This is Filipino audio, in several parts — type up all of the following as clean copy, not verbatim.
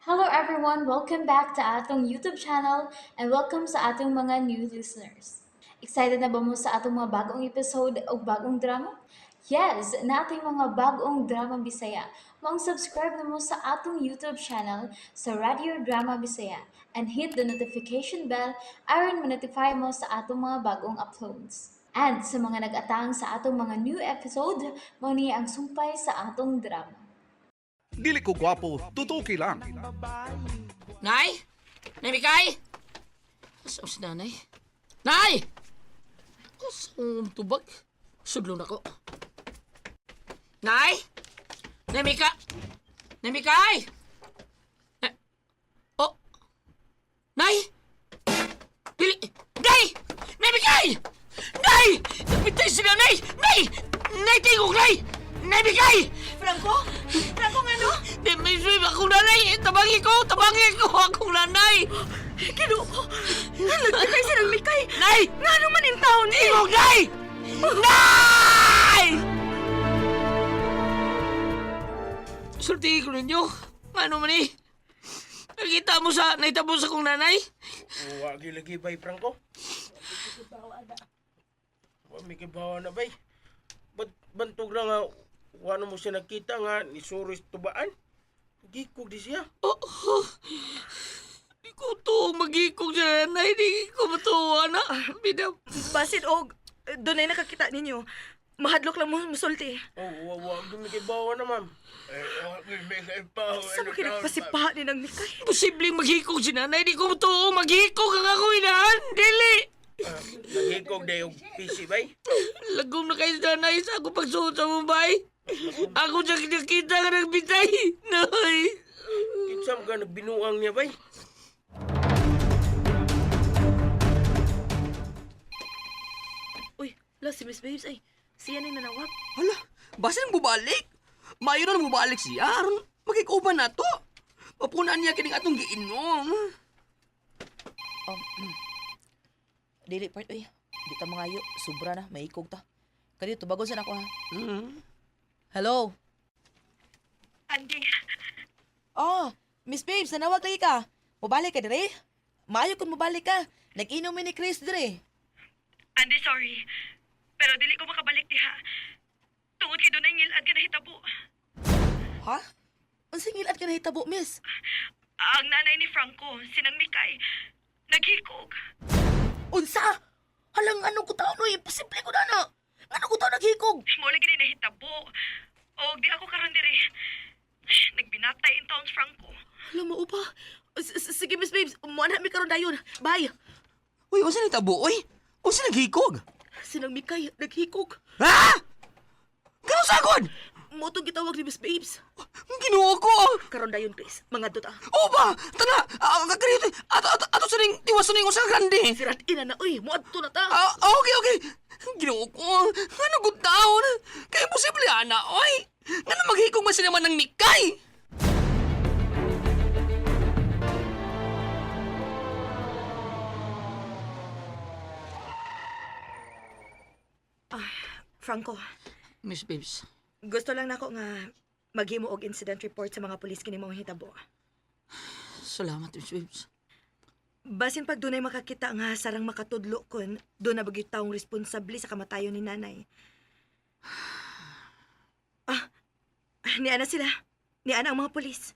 Hello everyone, welcome back to atong YouTube channel and welcome sa atong mga new listeners. Excited na ba mo sa atong mga bagong episode o bagong drama? Yes, na ating mga bagong drama Bisaya. Subscribe na mo sa atong YouTube channel sa Radio Drama Bisaya and hit the notification bell aron ma-notify mo sa atong mga bagong uploads. And sa mga nag-atang sa atong mga new episode, mo ni ang sumpay sa atong drama. Dili ko gwapo, tutuki lang. Nay? Nay Mikay? Asa si nanay? Nay! Asang tubag? Sudlong ako. Nay? Nay Mika? Nay Mikay? Oh? Nay? Dili... Nay! Nay Mikay! Nay! Napitay si nanay! Nay! Nay tingog, Nay! Nay Mikay! Franco? Franco nga no? Di may swim akong nanay! Tabangi ko! Akong nanay! Kinuha ko. Lagkakay sa ng mikay. Nay! Nga naman yung taon eh. Tingog, Nay! Nay! Sulti ko ninyo. Ano man eh? Nakita mo sa naitabo sa kong nanay? Wagi lagi bay, Franco. May kibawa na bay. Bantog na nga, wano mo siya nakita nga ni Suris tubaan. Gikog di siya. Di ko to magikog sa nanay. Di ko matuwa na. Bidam. Basit og, doon ay nakakita ninyo. Mahadlok lang mo musulti. Oh, wagi may kibawa na, ma'am. Wagi may kibawa. Sa mga kinagpasipaha ni ng mikay. Posibleng maghikog si nanay. Di ko matuwa maghikog ang ako inahan. Dili. Nagikog na yung PC bay. Lagom na kayo sa nanay sa ako pagsuot sa Mumbai. Ako siya kinakita ka nagbitay. Nay. Kinsam ka nagbinuang niya bay. Uy, si Miss Babes ay. Siya na yung nanawag. Hala, basta nang bubalik. Mayo na bubalik siya. Aron magkikuban na to. Papunaan niya kining atong giinom. Dili part oy. Di ta mangayo, sobra na, maikog ta. Kadi tubagon sa nako ha. Hello. Andy, Oh, Miss Babes, nanawag lagi ka. Mubalik ka dire? Maayo kung mubalik ka. Nag-inom ni Chris dire. Andy, sorry. Pero dili ko makabalik diha. Tungod kay doon ay ngilad ka nahitabo. Ha? Unsing ilat ka nahitabo, miss? Ang nanay ni Franco, sinang mikay, naghikog. Unsa? Halang ano ko taon, oy, imposible ko na na. Ano ko taon naghikog? Mo lagi ni nahitabo. O di ako karon diri. Nagbinatay in taon si Franco. Alam mo ba? Sige, Miss Babes, umuana mi karon dayon. Bye. Uy, unsa ni tabo, oy? Unsa naghikog? Sinang Mikay, naghikog. Ha? Ganun sagod? Motong gitawag ni Miss Babes. Ginuo ko. Karon dayon, Chris. Mga duta. O ba? Tana, kakarito. Ato sa ning tiwas sa ning usa ka grande. Sirat ina na, uy. Muadto na ta. Okay. Ginuo ko. Ano gud taon? Kaya posible ana, oy. Nga na maghikog man sila man ng Mikay. Franco, Miss Babes. gusto lang nako nga maghimo og incident report sa mga pulis kini mong hitabo. Salamat, Miss Babes. Basin pag dunay makakita nga sarang makatudlo kon doon na bagyo taong responsable sa kamatayon ni nanay. Ni ana sila. Ni ana ang mga pulis.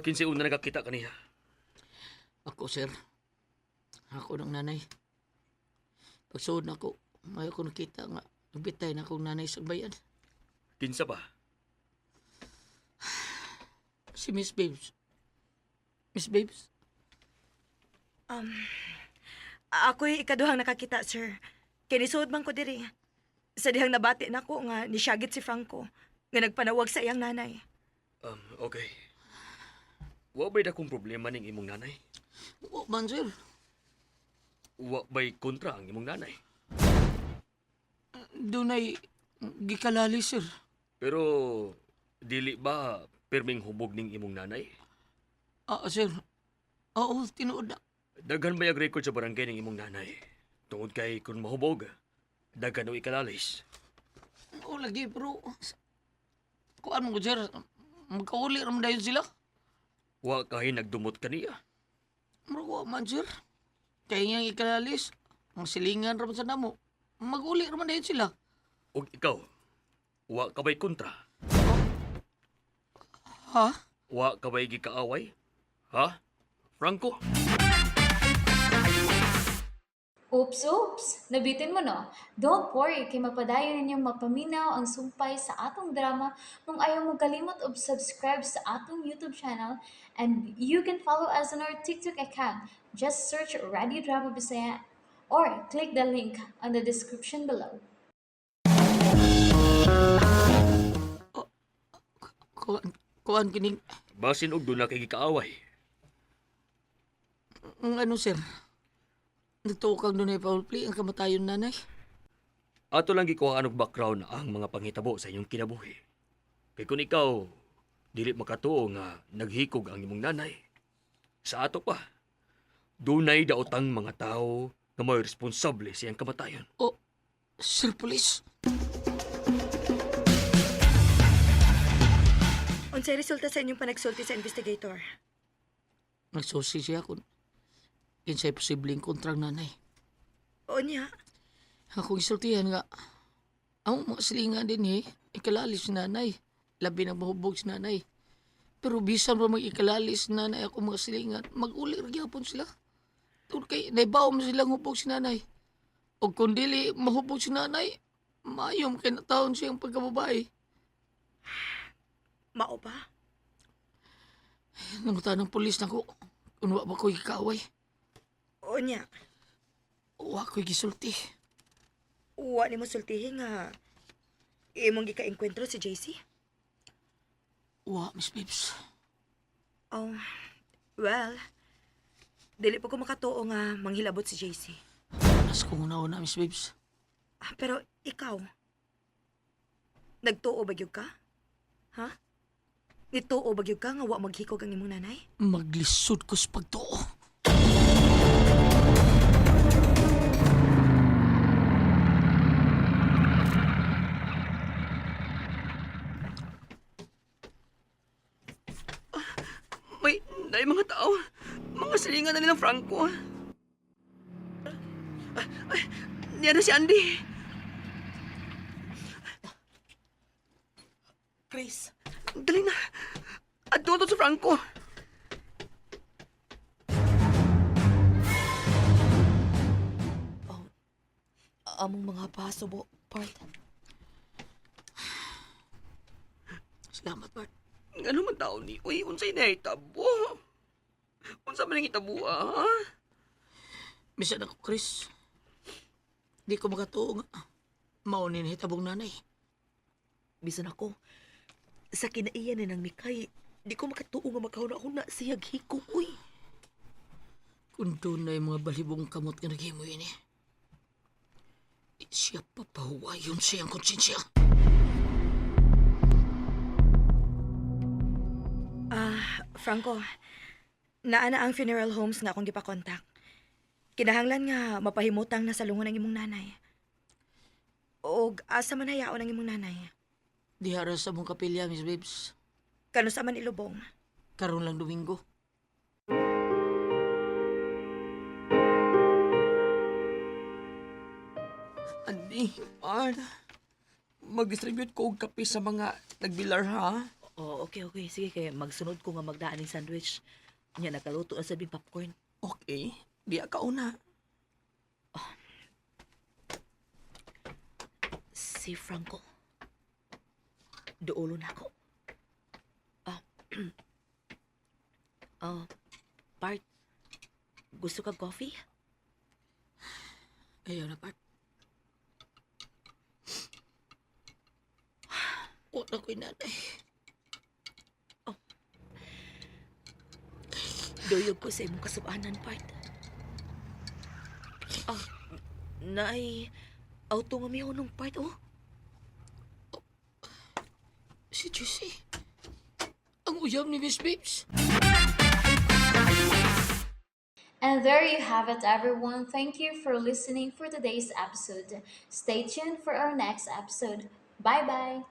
Kinsi una nagkakita kaniya. Ako, sir. Ako ng nanay. Pagsuod na ako, may ako nakita nga nagbitay na akong nanay sa bayan. Kinsa ba? Si Miss Babes. Miss Babes? Ako'y ikaduhang nakakita, sir. Kinisuod man ko diri. Sa dihang nabati nako nga nisyagit si Franco nga nagpanawag sa iyang nanay. Okay. Wa ba'y dakong problema ning imong nanay? Oo, man, sir. Wa ba'y kontra ang imong nanay? Doon ay gikalali, sir. Pero, dili ba perming hubog ning imong nanay? Sir. Oo, tinuod na. Daghan ba yung record sa barangay ning imong nanay? Tungod kay kung mahubog, daghan o ikalalis. Oo, lagi, bro. Kuan mo, sir. Magkauli naman dahil sila. Wa kahi nagdumot kaniya. Marawa man, sir. Kaya niyang ikalalis. Ang silingan raman sa namo. Mag-uli naman dahil sila. Og ikaw, wa ka ba'y kontra? Ha? Wa ka ba'y gikaaway? Ha? Franco? Oops! Nabitin mo no? Don't worry, kay mapadayon ninyong mapaminaw ang sumpay sa atong drama kung ayaw mo kalimot og subscribe sa atong YouTube channel and you can follow us on our TikTok account. Just search Radio Drama Bisaya or click the link on the description below. Kuan kining... Basin og doon na kay gikaaway. Ang ano, sir? Nagtuokang doon ay foul play ang kamatayon nanay. Ato lang gikuhaan og background ang mga pangitabo sa inyong kinabuhi. Kay kung ikaw, dili makatuo nga naghikog ang imong nanay. Sa ato pa, dunay daotang mga tao nga may responsable sa iyang kamatayon. Oh, sir police. Unsay resulta sa inyong panagsulti sa investigator? Nagsusi siya kung kinsay posibleng kontrang nanay. O niya, Akong isultihan nga, ang mga silingan din ikalalis si nanay. Labi nang mahubog si nanay. Pero bisan pa mag-ikalalis si nanay ako mga silingan, mag-uli rin yapon sila. Tungkol kay naibaw mo silang hubog si nanay. O kung dili mahubog si nanay, mayom kay nataon siyang pagkababae. mao ba? Nangutan ng polis na ko, kung wa ba ko'y kaway, O niya, wa ko'y gisulti. uwa ni mo sultihin nga imong gika-enkwentro si JC? Wa, Miss Babes. Oh, well, dili po ko makatuo nga manghilabot si JC. Mas kung una, Miss Babes. Pero ikaw, nagtuo ba gyud ka? Ha? Nituo ba gyud ka nga wa maghikog ang imong nanay? Maglisod ko sa pagtuo. May mga tao, mga silingan na nilang Franco. Niyan na si Andy. Chris, Dali na. At doon sa Franco. among mga pasubo, part. Salamat, Bart. Ano man tao ni? Uy, unsay na itabo? Unsa man ang itabo, ha? Bisan ako, Chris. Di ko makatuo nga. Maunin hitabong nanay. Bisan ako, sa kinaiyan ni ng Mikay, di ko makatuo nga magkahuna-huna siya hiko, uy. Kung doon na yung mga balibong kamot nga naghimo yun di siya papahuwayon siyang konsensya. Franco, naana ang funeral homes nga akong gipakontak. Kinahanglan nga mapahimutang na salungon ang imong nanay. Og asa man hayaon ang imong nanay? Dihara sa mong kapilya, Miss Babes. Kano sa man ilubong? Karon lang Domingo. Andy, Art. Mag-distribute ko og kape sa mga nagbilar, ha? Oh, okay. Sige, kaya magsunod ko nga magdaan ng sandwich. Nya nakaluto na sabi popcorn. Okay. Di ka una. Si Franco. Doolo na ako. Bart, gusto ka coffee? Ayaw na, Bart. Wala ko'y nanay. Doyog ko sa imong kasubanan, Bart. Nay, auto nga mihunong Bart, oh. Si Juicy. Ang uyam ni Miss Babes. And there you have it, everyone. Thank you for listening for today's episode. Stay tuned for our next episode. Bye bye.